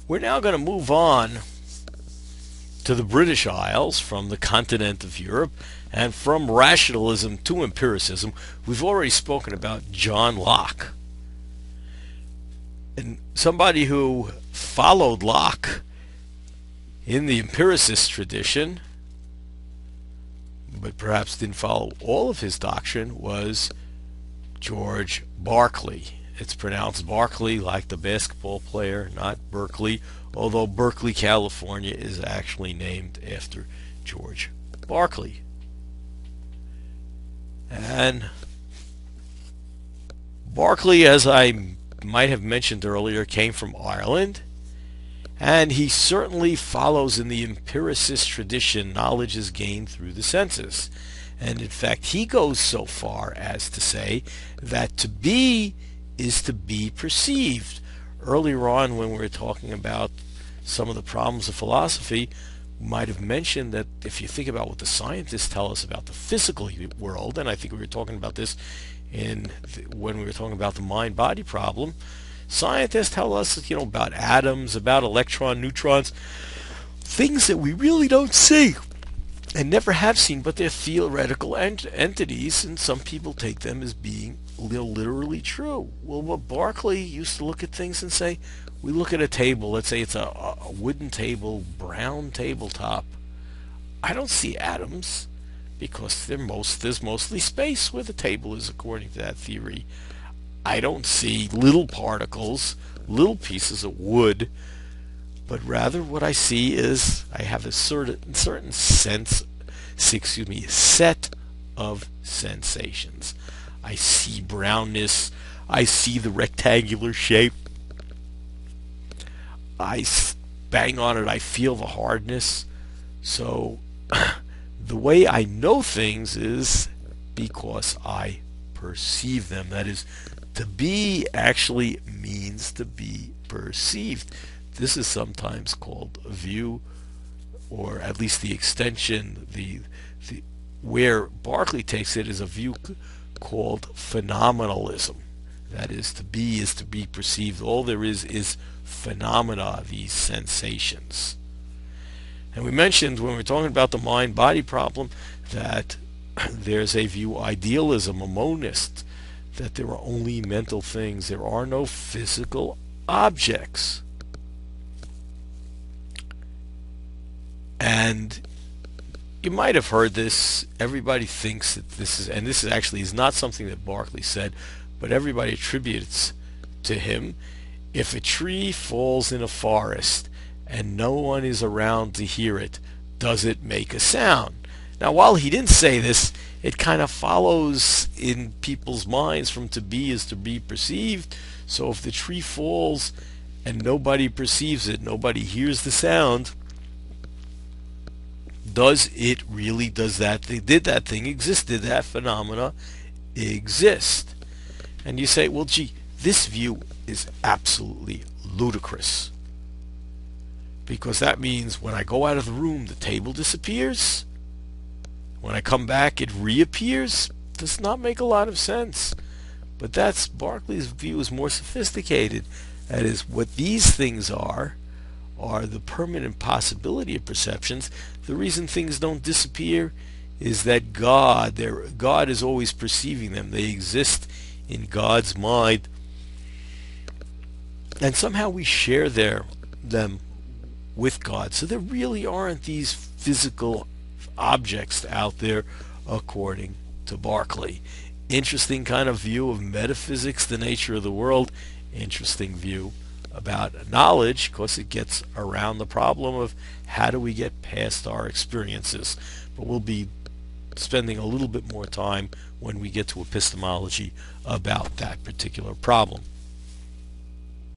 We're now going to move on to the British Isles from the continent of Europe, and from rationalism to empiricism. We've already spoken about John Locke. And somebody who followed Locke in the empiricist tradition, but perhaps didn't follow all of his doctrine, was George Berkeley. It's pronounced Berkeley like the basketball player, not Berkeley, although Berkeley, California is actually named after George Berkeley. And Berkeley, as I might have mentioned earlier, came from Ireland, and he certainly follows in the empiricist tradition. Knowledge is gained through the senses. And in fact, he goes so far as to say that to be is to be perceived. Earlier on, when we were talking about some of the problems of philosophy, we might have mentioned that if you think about what the scientists tell us about the physical world, and I think we were talking about this when we were talking about the mind-body problem, scientists tell us, about atoms, about electrons, neutrons, things that we really don't see and never have seen, but they're theoretical entities, and some people take them as being literally true. Well, what Berkeley used to look at things and say, we look at a table, let's say it's a wooden table, brown tabletop. I don't see atoms because there's mostly space where the table is, according to that theory. I don't see little particles, little pieces of wood, but rather what I see is I have a certain set of sensations. I see brownness, I see the rectangular shape, I bang on it, I feel the hardness. So the way I know things is because I perceive them. That is, to be actually means to be perceived. This is sometimes called a view, or at least the extension, where Berkeley takes it is a view called phenomenalism. That is to be perceived. All there is phenomena, these sensations. And we mentioned when we were talking about the mind-body problem that there's a view, idealism, a monist, that there are only mental things. There are no physical objects. And you might have heard this. Everybody thinks that this is actually is not something that Berkeley said, but everybody attributes to him. If a tree falls in a forest and no one is around to hear it, does it make a sound? Now, while he didn't say this, it kind of follows in people's minds from to be is to be perceived. So if the tree falls and nobody perceives it, nobody hears the sound, did that thing exist? Did that phenomena exist? And you say, well, gee, this view is absolutely ludicrous. Because that means when I go out of the room, the table disappears. When I come back, it reappears. Does not make a lot of sense. But that's Berkeley's view is more sophisticated. That is, what these things are the permanent possibility of perceptions. The reason things don't disappear is that God is always perceiving them. They exist in God's mind. And somehow we share them with God. So there really aren't these physical objects out there, according to Berkeley. Interesting kind of view of metaphysics, the nature of the world. Interesting view about knowledge, because it gets around the problem of how do we get past our experiences. But we'll be spending a little bit more time when we get to epistemology about that particular problem.